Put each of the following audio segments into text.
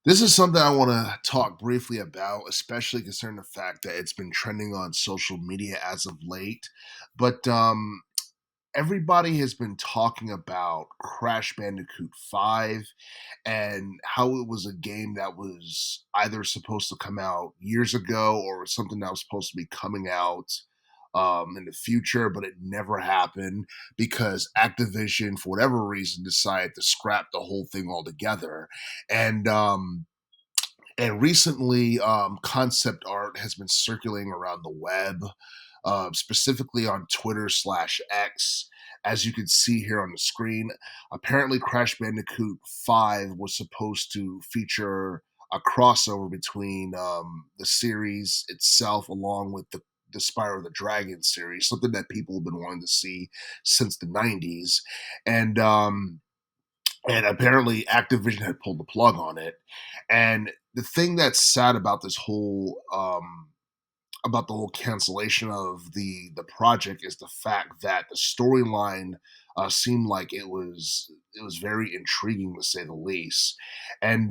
This is something I want to talk briefly about, especially concerning the fact that it's been trending on social media as of late. But everybody has been talking about Crash Bandicoot 5 and how it was a game that was either supposed to come out years ago or something that was supposed to be coming out in the future, but it never happened because Activision, for whatever reason, decided to scrap the whole thing altogether. And recently, concept art has been circulating around the web, specifically on Twitter/X. As you can see here on the screen, apparently Crash Bandicoot 5 was supposed to feature a crossover between the series itself along with the Spyro the Dragon series, something that people have been wanting to see since the 90s. And apparently Activision had pulled the plug on it. And the thing that's sad about the whole cancellation of the project is the fact that the storyline seemed like it was very intriguing to say the least. And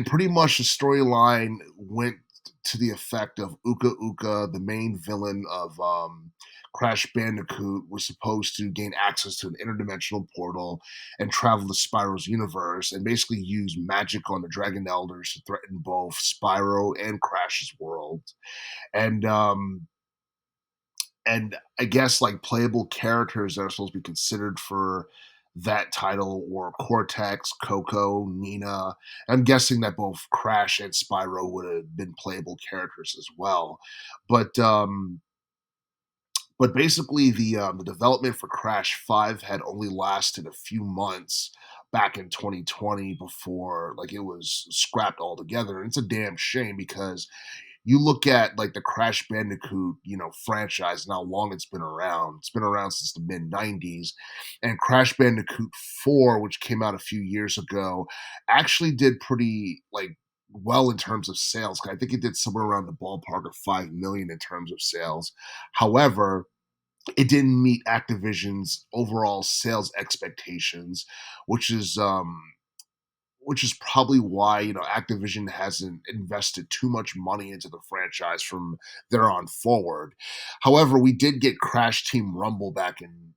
pretty much the storyline went to the effect of Uka Uka, the main villain of Crash Bandicoot, was supposed to gain access to an interdimensional portal and travel to Spyro's universe and basically use magic on the Dragon Elders to threaten both Spyro and Crash's world. And I guess like playable characters that are supposed to be considered for that title were Cortex, Coco, Nina. I'm guessing that both Crash and Spyro would have been playable characters as well. But basically, the development for Crash 5 had only lasted a few months back in 2020 before like it was scrapped altogether. And it's a damn shame because you look at like the Crash Bandicoot, franchise and how long it's been around. It's been around since the mid '90s, and Crash Bandicoot 4, which came out a few years ago, actually did pretty like well in terms of sales. I think it did somewhere around the ballpark of 5 million in terms of sales. However, it didn't meet Activision's overall sales expectations, which is probably why Activision hasn't invested too much money into the franchise from there on forward. However, we did get Crash Team Rumble back in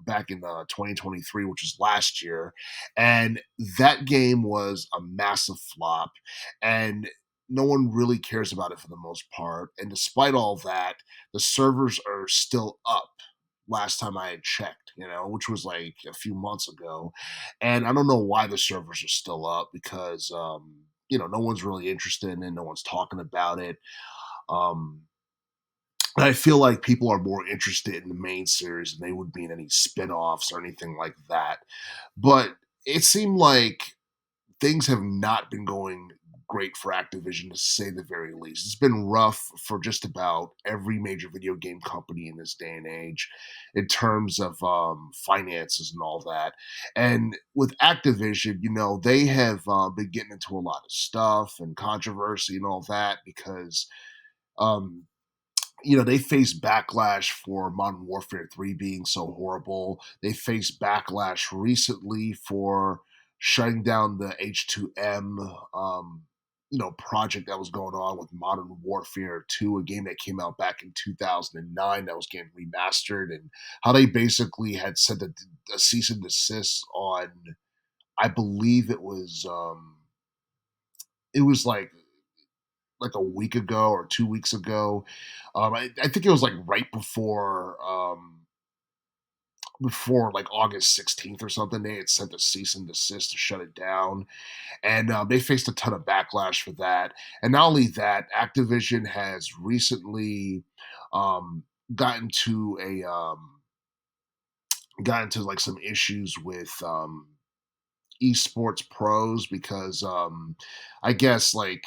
2023, which was last year, and that game was a massive flop, and no one really cares about it for the most part. And despite all that, the servers are still up. Last time I had checked, which was like a few months ago, and I don't know why the servers are still up because no one's really interested in it, no one's talking about it. Um, I feel like people are more interested in the main series than they would be in any spin-offs or anything like that. But it seemed like things have not been going great for Activision to say the very least. It's been rough for just about every major video game company in this day and age in terms of finances and all that. And with Activision, they have been getting into a lot of stuff and controversy and all that because um, they face backlash for Modern Warfare 3 being so horrible. They faced backlash recently for shutting down the H2M project that was going on with Modern Warfare 2, a game that came out back in 2009 that was getting remastered, and how they basically had sent a cease and desist on, I believe it was like a week ago or 2 weeks ago. I think it was like right before like August 16th or something. They had sent a cease and desist to shut it down, and they faced a ton of backlash for that. And not only that, Activision has recently um, gotten to a got into like some issues with esports pros because I guess like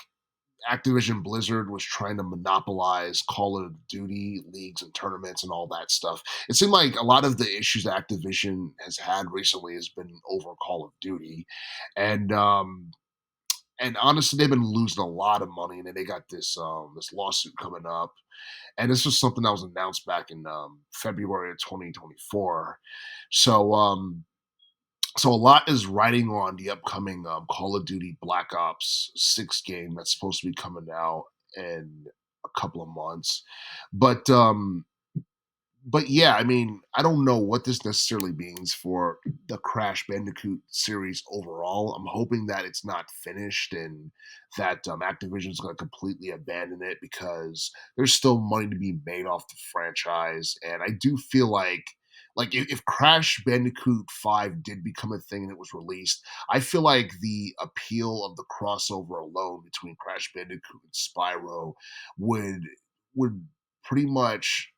Activision Blizzard was trying to monopolize Call of Duty leagues and tournaments and all that stuff. It seemed like a lot of the issues Activision has had recently has been over Call of Duty, and honestly, they've been losing a lot of money, and then they got this lawsuit coming up, and this was something that was announced back in February of 2024. So So a lot is riding on the upcoming Call of Duty Black Ops 6 game that's supposed to be coming out in a couple of months. But but yeah, I mean, I don't know what this necessarily means for the Crash Bandicoot series overall. I'm hoping that it's not finished and that Activision's going to completely abandon it because there's still money to be made off the franchise. And I do feel like if Crash Bandicoot 5 did become a thing and it was released, I feel like the appeal of the crossover alone between Crash Bandicoot and Spyro would would pretty much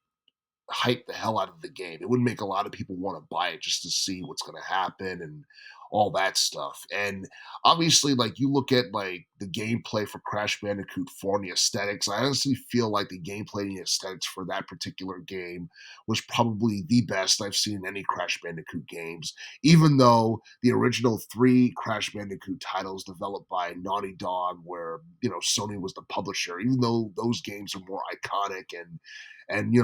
hype the hell out of the game. It would make a lot of people want to buy it just to see what's going to happen and all that stuff. And obviously, like you look at like the gameplay for Crash Bandicoot 4 and the aesthetics, I honestly feel like the gameplay and the aesthetics for that particular game was probably the best I've seen in any Crash Bandicoot games, even though the original three Crash Bandicoot titles developed by Naughty Dog, where Sony was the publisher, even though those games are more iconic and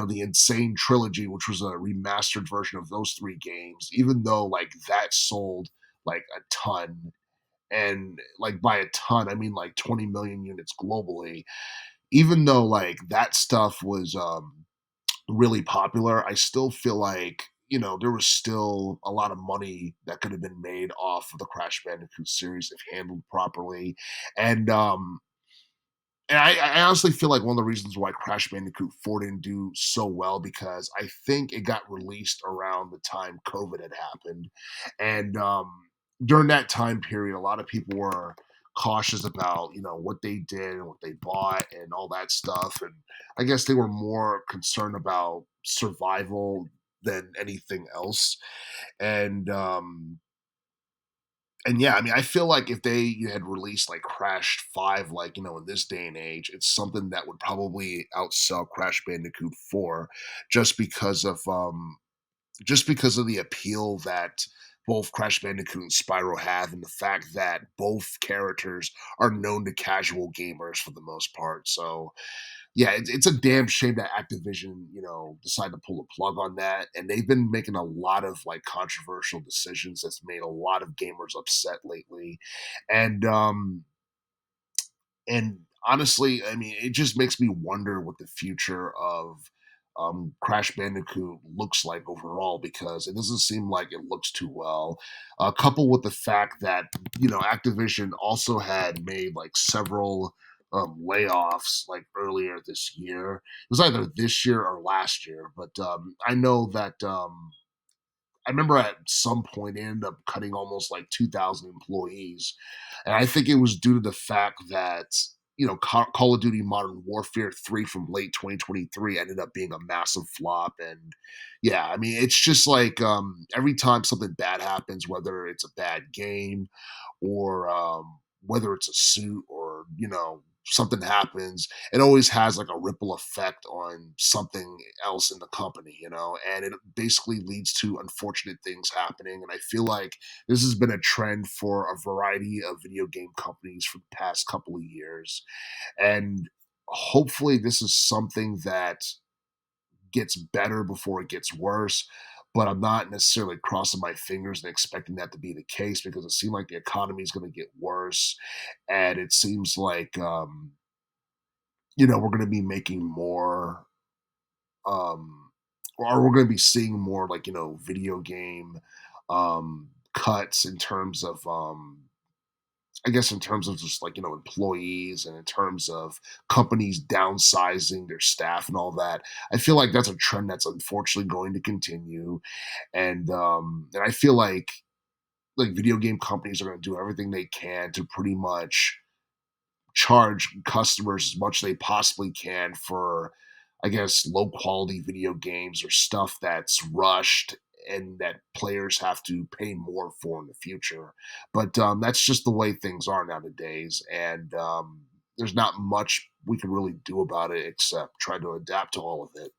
the Insane Trilogy, which was a remastered version of those three games, even though like that sold like a ton, and like by a ton I mean like 20 million units globally. Even though like that stuff was really popular, I still feel like there was still a lot of money that could have been made off of the Crash Bandicoot series if handled properly. And I honestly feel like one of the reasons why Crash Bandicoot 4 didn't do so well because I think it got released around the time COVID had happened. And during that time period, a lot of people were cautious about, what they did and what they bought and all that stuff. And I guess they were more concerned about survival than anything else. And and yeah, I mean, I feel like if they had released like Crash 5, like, in this day and age, it's something that would probably outsell Crash Bandicoot 4 just because of the appeal that both Crash Bandicoot and Spyro have, and the fact that both characters are known to casual gamers for the most part. So yeah, it's a damn shame that Activision, decided to pull the plug on that, and they've been making a lot of like controversial decisions that's made a lot of gamers upset lately, and honestly, I mean, it just makes me wonder what the future of Crash Bandicoot looks like overall because it doesn't seem like it looks too well. Coupled with the fact that Activision also had made like several layoffs like earlier this year. It was either this year or last year, but I know that I remember at some point it ended up cutting almost like 2,000 employees. And I think it was due to the fact that, Call of Duty Modern Warfare 3 from late 2023 ended up being a massive flop. And yeah, I mean, it's just like every time something bad happens, whether it's a bad game or whether it's a suit or, something happens, it always has like a ripple effect on something else in the company, and it basically leads to unfortunate things happening. And I feel like this has been a trend for a variety of video game companies for the past couple of years. And hopefully, this is something that gets better before it gets worse. But I'm not necessarily crossing my fingers and expecting that to be the case because it seems like the economy is going to get worse. And it seems like, we're going to be making more um or we're going to be seeing more like video game cuts in terms of I guess in terms of just like employees and in terms of companies downsizing their staff and all that. I feel like that's a trend that's unfortunately going to continue. And I feel like video game companies are going to do everything they can to pretty much charge customers as much as they possibly can for, I guess, low quality video games or stuff that's rushed and that players have to pay more for in the future. But that's just the way things are nowadays, and there's not much we can really do about it except try to adapt to all of it.